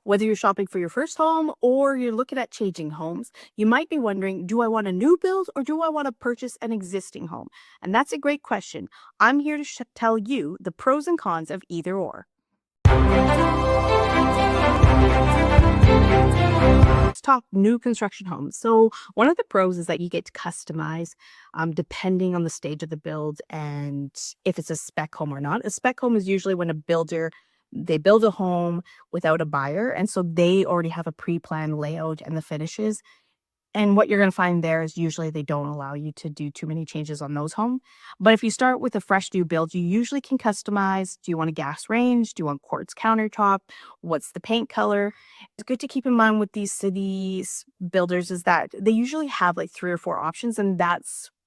Whether you're shopping for your first home or you're looking at changing homes, you might be wondering, do I want a new build or do I want to purchase an existing home? And that's a great question. I'm here to tell you the pros and cons of either or. Let's talk new construction homes. So one of the pros is that you get to customize depending on the stage of the build and if it's a spec home or not. A spec home is usually when they build a home without a buyer, and so they already have a pre-planned layout and the finishes. And what you're going to find there is usually they don't allow you to do too many changes on those homes. But if you start with a fresh new build, you usually can customize. Do you want a gas range? Do you want quartz countertop? What's the paint color? It's good to keep in mind with these cities builders is that they usually have like 3 or 4 options, and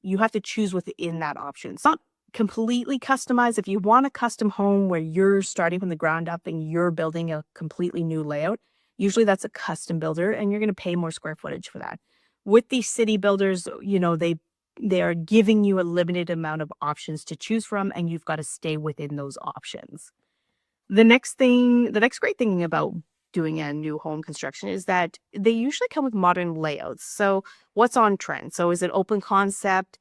you have to choose within that option. It's not completely customized. If you want a custom home where you're starting from the ground up and you're building a completely new layout, usually that's a custom builder and you're going to pay more square footage for that. With these city builders, they are giving you a limited amount of options to choose from, and you've got to stay within those options. The next great thing about doing a new home construction is that they usually come with modern layouts. So what's on trend? So is it open concept,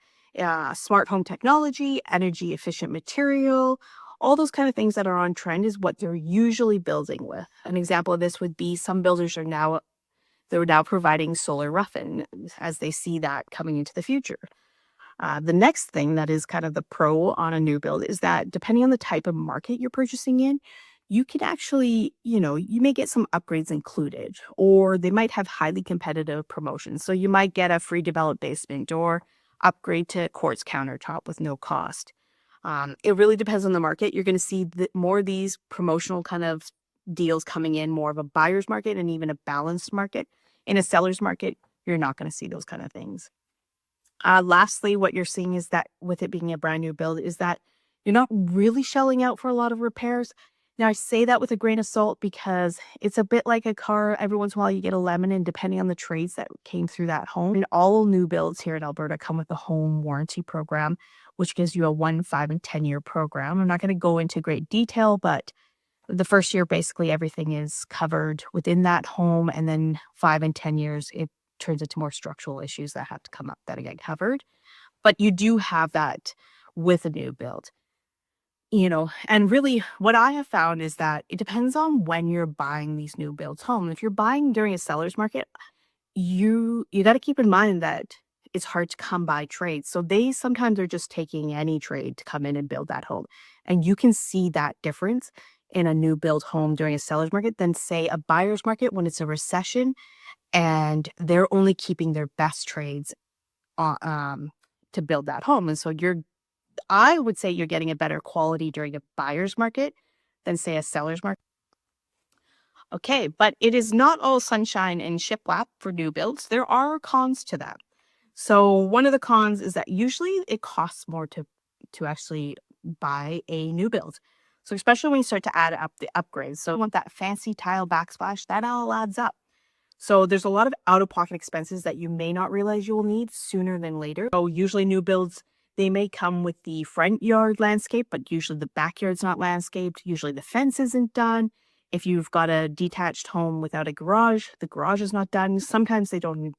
smart home technology, energy efficient material? All those kind of things that are on trend is what they're usually building with. An example of this would be some builders they're now providing solar roofing as they see that coming into the future. The next thing that is kind of the pro on a new build is that depending on the type of market you're purchasing in, you can actually, you may get some upgrades included, or they might have highly competitive promotions. So you might get a free developed basement or upgrade to quartz countertop with no cost. It really depends on the market. You're going to see more of these promotional kind of deals coming in, more of a buyer's market and even a balanced market. In a seller's market, you're not going to see those kind of things. Lastly, what you're seeing is that with it being a brand new build is that you're not really shelling out for a lot of repairs. Now, I say that with a grain of salt because it's a bit like a car. Every once in a while, you get a lemon, and depending on the trades that came through that home. And all new builds here in Alberta come with a home warranty program, which gives you a 1, 5, and 10-year program. I'm not going to go into great detail, but the first year, basically everything is covered within that home. And then 5 and 10 years, it turns into more structural issues that have to come up that get covered. But you do have that with a new build. And really what I have found is that it depends on when you're buying these new builds home. If you're buying during a seller's market, you got to keep in mind that it's hard to come by trades. So they sometimes are just taking any trade to come in and build that home. And you can see that difference in a new build home during a seller's market than say a buyer's market when it's a recession and they're only keeping their best trades to build that home. And so I would say you're getting a better quality during a buyer's market than say a seller's market. Okay, but it is not all sunshine and shiplap for new builds. There are cons to that. So one of the cons is that usually it costs more to actually buy a new build. So especially when you start to add up the upgrades. So you want that fancy tile backsplash, that all adds up. So there's a lot of out-of-pocket expenses that you may not realize you will need sooner than later. So usually new builds, they may come with the front yard landscape, but usually the backyard's not landscaped. Usually the fence isn't done. If you've got a detached home without a garage, the garage is not done. Sometimes they don't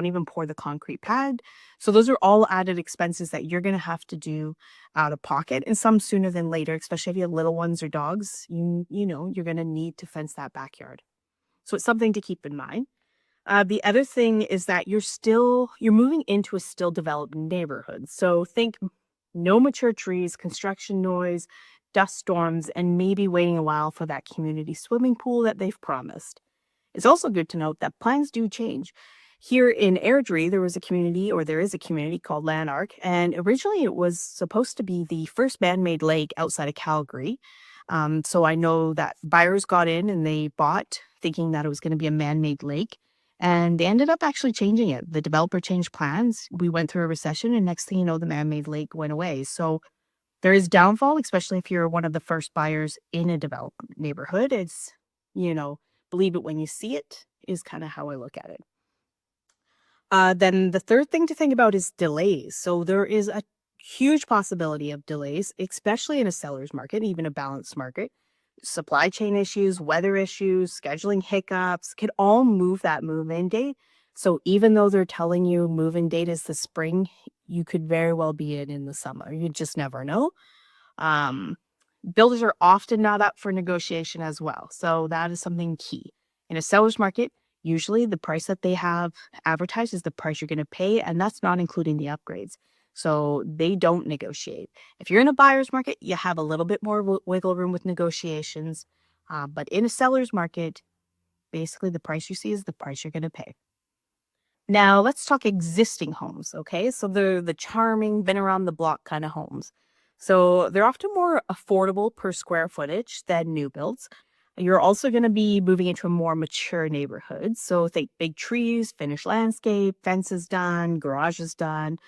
even pour the concrete pad. So those are all added expenses that you're going to have to do out of pocket, and some sooner than later, especially if you have little ones or dogs, you're going to need to fence that backyard. So it's something to keep in mind. The other thing is that you're moving into a still developed neighborhood. So think no mature trees, construction noise, dust storms, and maybe waiting a while for that community swimming pool that they've promised. It's also good to note that plans do change. Here in Airdrie, there is a community called Lanark, and originally it was supposed to be the first man-made lake outside of Calgary. So I know that buyers got in and they bought thinking that it was going to be a man-made lake, and they ended up actually changing it. The developer changed plans. We went through a recession, and next thing you know, the man-made lake went away. So there is downfall, especially if you're one of the first buyers in a developed neighborhood. It's, believe it when you see it is kind of how I look at it. Then the third thing to think about is delays. So there is a huge possibility of delays, especially in a seller's market, even a balanced market. Supply chain issues, weather issues, scheduling hiccups could all move that move-in date. So even though they're telling you move-in date is the spring, you could very well be in the summer. You just never know. Um, Builders are often not up for negotiation as well. So that is something key. In a seller's market, usually the price that they have advertised is the price you're going to pay, and that's not including the upgrades. So they don't negotiate. If you're in a buyer's market, you have a little bit more wiggle room with negotiations. But in a seller's market, basically the price you see is the price you're going to pay. Now, let's talk existing homes, okay? So they're the charming, been around the block kind of homes. So they're often more affordable per square footage than new builds. You're also going to be moving into a more mature neighborhood. So think big trees, finished landscape, fences done, garages done.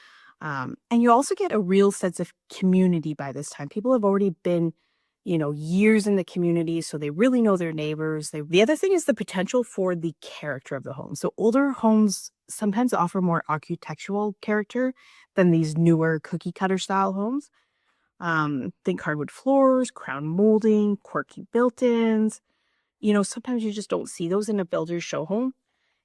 And you also get a real sense of community by this time. People have already been years in the community, so they really know their neighbors. The other thing is the potential for the character of the home. So older homes sometimes offer more architectural character than these newer cookie cutter style homes. Think hardwood floors, crown molding, quirky built-ins. Sometimes you just don't see those in a builder's show home.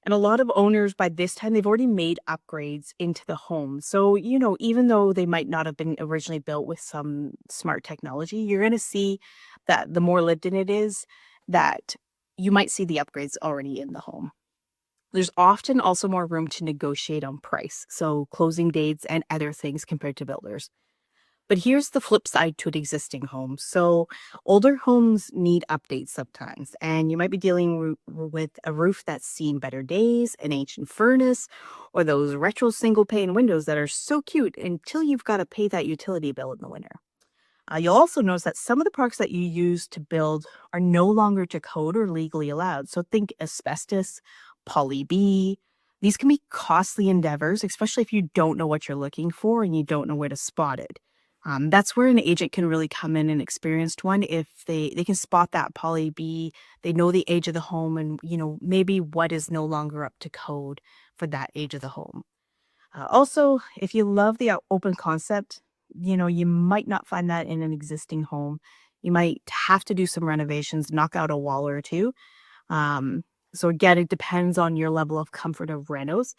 And a lot of owners by this time, they've already made upgrades into the home. So, even though they might not have been originally built with some smart technology, you're going to see that the more lived in it is, that you might see the upgrades already in the home. There's often also more room to negotiate on price, so closing dates and other things compared to builders. But here's the flip side to an existing home. So, older homes need updates sometimes, and you might be dealing with a roof that's seen better days, an ancient furnace, or those retro single pane windows that are so cute until you've got to pay that utility bill in the winter. You'll also notice that some of the products that you use to build are no longer to code or legally allowed. So, think asbestos, poly B. These can be costly endeavors, especially if you don't know what you're looking for and you don't know where to spot it. That's where an agent can really come in, an experienced one, if they can spot that poly B, they know the age of the home and, maybe what is no longer up to code for that age of the home. Also, if you love the open concept, you might not find that in an existing home. You might have to do some renovations, knock out a wall or two. Um, so again, it depends on your level of comfort of renos.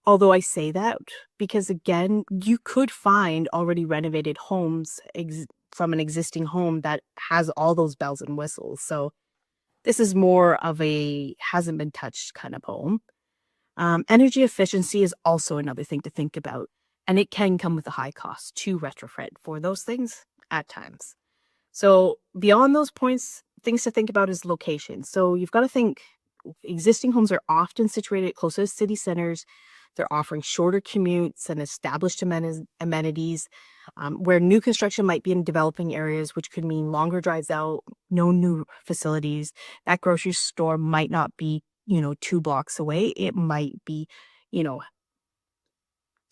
Although I say that because again, you could find already renovated homes from an existing home that has all those bells and whistles. So this is more of a hasn't been touched kind of home. Energy efficiency is also another thing to think about, and it can come with a high cost to retrofit for those things at times. So beyond those points, things to think about is location. So you've got to think existing homes are often situated close to city centers. They're offering shorter commutes and established amenities, where new construction might be in developing areas, which could mean longer drives out, no new facilities. That grocery store might not be, 2 blocks away. It might be, you know,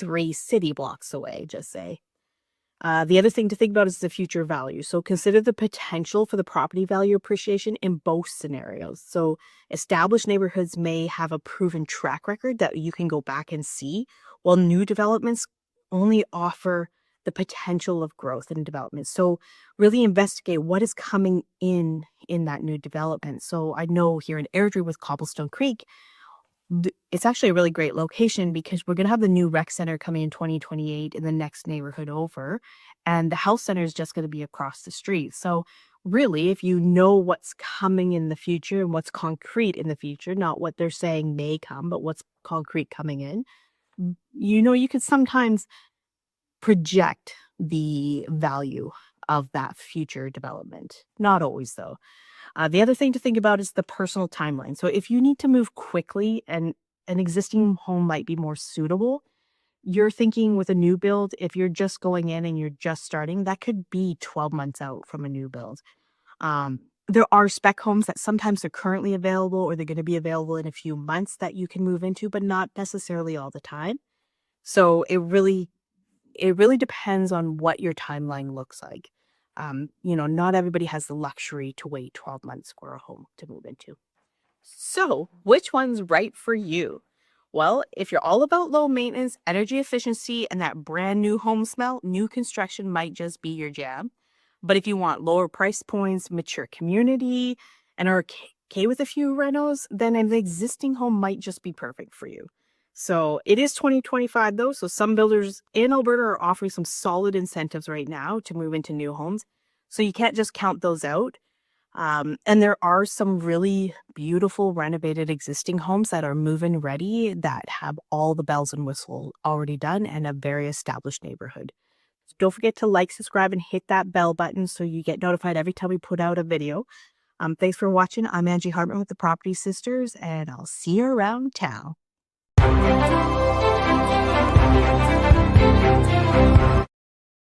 3 city blocks away, just say. The other thing to think about is the future value. So consider the potential for the property value appreciation in both scenarios. So established neighborhoods may have a proven track record that you can go back and see, while new developments only offer the potential of growth and development. So really investigate what is coming in that new development. So I know here in Airdrie with Cobblestone Creek, it's actually a really great location because we're going to have the new rec center coming in 2028 in the next neighborhood over, and the health center is just going to be across the street. So really, if you know what's coming in the future and what's concrete in the future, not what they're saying may come, but what's concrete coming in, you could sometimes project the value of that future development. Not always, though. The other thing to think about is the personal timeline. So if you need to move quickly and an existing home might be more suitable, you're thinking with a new build, if you're just going in and you're just starting, that could be 12 months out from a new build. There are spec homes that sometimes are currently available or they're going to be available in a few months that you can move into, but not necessarily all the time. So it really depends on what your timeline looks like. Not everybody has the luxury to wait 12 months for a home to move into. So, which one's right for you? Well, if you're all about low maintenance, energy efficiency, and that brand new home smell, new construction might just be your jam. But if you want lower price points, mature community, and are okay with a few renos, then an existing home might just be perfect for you. So it is 2025 though, so some builders in Alberta are offering some solid incentives right now to move into new homes. So you can't just count those out. And there are some really beautiful renovated existing homes that are move-in ready that have all the bells and whistles already done and a very established neighborhood. So don't forget to like, subscribe, and hit that bell button so you get notified every time we put out a video. Thanks for watching. I'm Angie Hartman with the Property Sisters, and I'll see you around town.